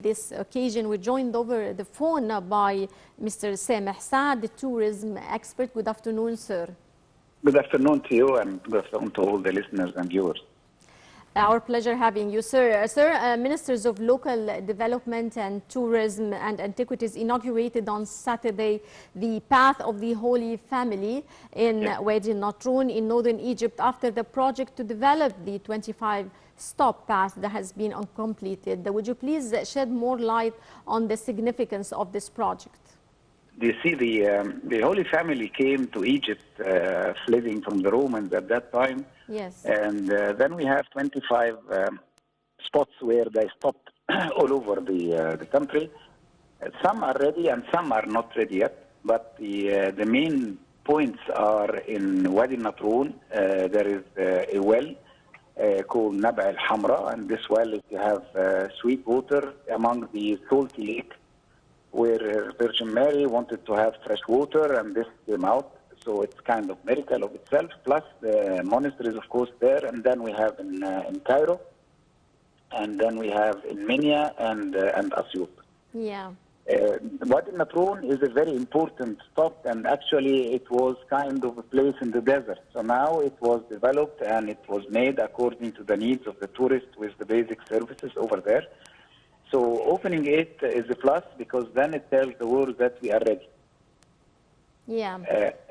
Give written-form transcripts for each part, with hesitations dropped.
This occasion, we're joined over the phone by Mr. Sameh Saad, the tourism expert. Good afternoon, sir. Good afternoon to you and good afternoon to all the listeners and viewers. Our pleasure having you, sir. Ministers of Local Development and Tourism and Antiquities inaugurated on Saturday the Path of the Holy Family in Wadi Natroun in northern Egypt after the project to develop the 25-stop path that has been uncompleted. Would you please shed more light on the significance of this project? You see, the Holy Family came to Egypt fleeing from the Romans at that time. Yes. And then we have 25 spots where they stopped all over the country. Some are ready and some are not ready yet. But the main points are in Wadi Natroun. There is a well called Nab al-Hamra, and this well is to have sweet water among the salty lake, where Virgin Mary wanted to have fresh water, and this came out. So it's kind of miracle of itself, plus the monasteries, of course, there. And then we have in Cairo, and then we have in Minya and Asyut. Yeah. Wadi Natroun is a very important stop, and actually it was kind of a place in the desert. So now it was developed and it was made according to the needs of the tourists with the basic services over there. So opening it is a plus because then it tells the world that we are ready. Yeah.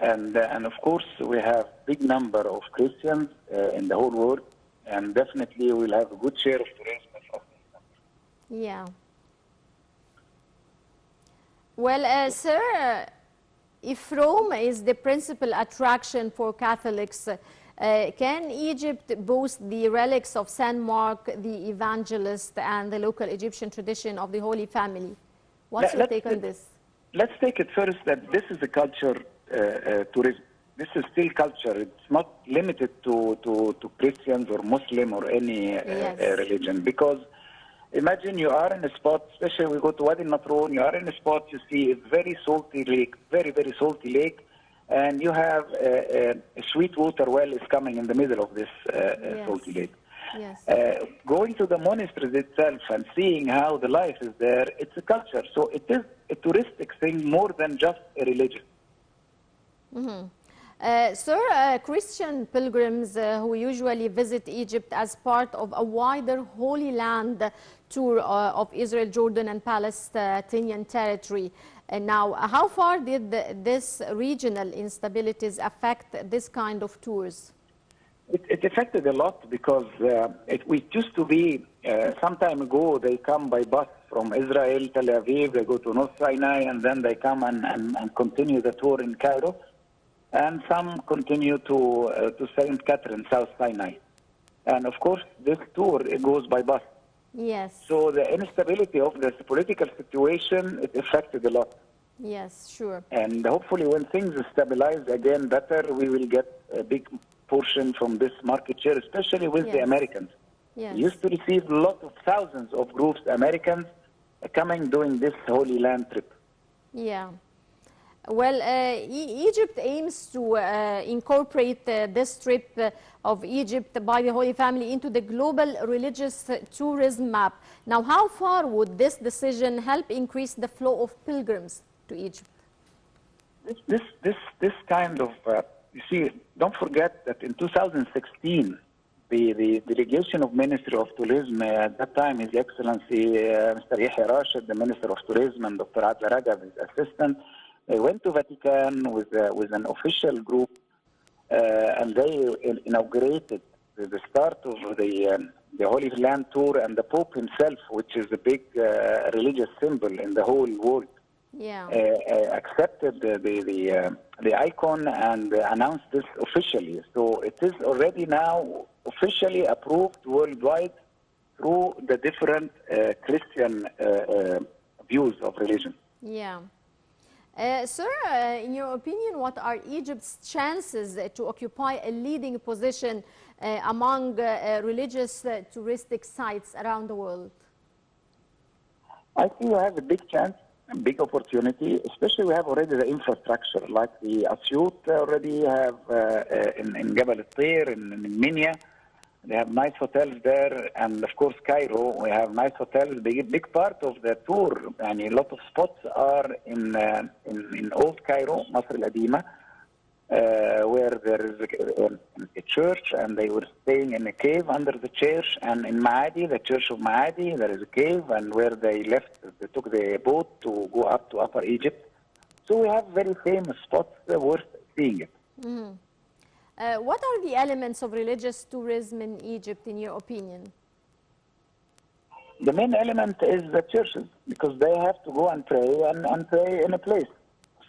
And of course we have big number of Christians in the whole world, and definitely we'll have a good share of tourism of this country. Yeah. Well, sir, if Rome is the principal attraction for Catholics, can Egypt boast the relics of Saint Marc, the evangelist, and the local Egyptian tradition of the Holy Family? What's your take on this? Let's take it first that this is a culture tourism. This is still culture. It's not limited to Christians or Muslim or any religion. Because imagine you are in a spot, especially we go to Wadi Natroun, you are in a spot, you see a very salty lake, very, very salty lake, and you have a sweet water well is coming in the middle of this salty lake. Yes. Going to the monasteries itself and seeing how the life is there, it's a culture. So it is a touristic thing more than just a religion. Mm-hmm. Sir, Christian pilgrims who usually visit Egypt as part of a wider Holy Land tour of Israel, Jordan, and Palestinian territory. And now, how far did this regional instabilities affect this kind of tours? It affected a lot because it used to be some time ago they come by bus from Israel, Tel Aviv, they go to North Sinai, and then they come and continue the tour in Cairo. And some continue to St. Catherine, South Sinai. And of course, this tour, it goes by bus. Yes. So the instability of this political situation, it affected a lot. Yes, sure. And hopefully when things stabilize again better, we will get a big portion from this market share, especially with the Americans. Yes. We used to receive a lot of thousands of groups, Americans, coming doing this Holy Land trip. Yeah. Well, Egypt aims to incorporate this trip of Egypt by the Holy Family into the global religious tourism map. Now, how far would this decision help increase the flow of pilgrims to Egypt? This kind of, you see, don't forget that in 2016, the delegation of Ministry of Tourism at that time, His Excellency Mr. Yahya Rashid, the Minister of Tourism, and Dr. Adla Ragab, his assistant, they went to Vatican with an official group, and they inaugurated the start of the Holy Land Tour, and the Pope himself, which is a big religious symbol in the whole world, accepted the icon and announced this officially. So it is already now officially approved worldwide through the different Christian views of religion. Yeah. Sir, in your opinion, what are Egypt's chances to occupy a leading position among religious touristic sites around the world? I think we have a big chance, a big opportunity, especially we have already the infrastructure, like the Asyut already have in Jabal al-Tayr, in Minya. They have nice hotels there, and of course Cairo, we have nice hotels. Big part of the tour, and a lot of spots are in old Cairo, Masr al-Adima, where there is a church, and they were staying in a cave under the church. And in Maadi, the church of Maadi, there is a cave, and where they took the boat to go up to Upper Egypt. So we have very famous spots worth seeing it. Mm-hmm. What are the elements of religious tourism in Egypt, in your opinion? The main element is the churches, because they have to go and pray and pray in a place.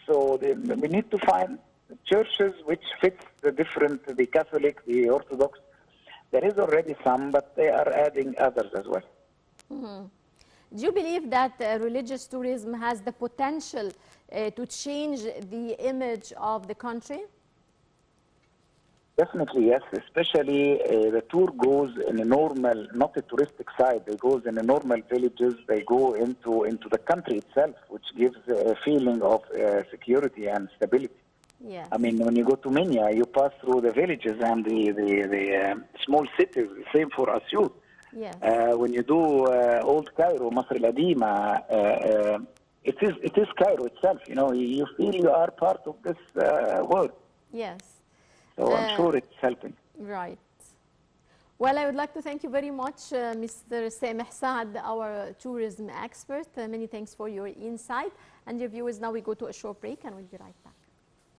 So we need to find churches which fit the Catholic, the Orthodox. There is already some, but they are adding others as well. Mm-hmm. Do you believe that religious tourism has the potential to change the image of the country? Definitely, yes. Especially the tour goes in a normal, not a touristic side. They go in a normal villages. They go into the country itself, which gives a feeling of security and stability. Yes. I mean, when you go to Minya, you pass through the villages and the small cities. Same for Asyut. Yes. When you do old Cairo, Masr al-Adima, it is Cairo itself. You know, you feel you are part of this world. Yes. So I'm sure it's helping. Right. Well, I would like to thank you very much, Mr. Sameh Saad, our tourism expert. Many thanks for your insight. And your viewers, now we go to a short break and we'll be right back.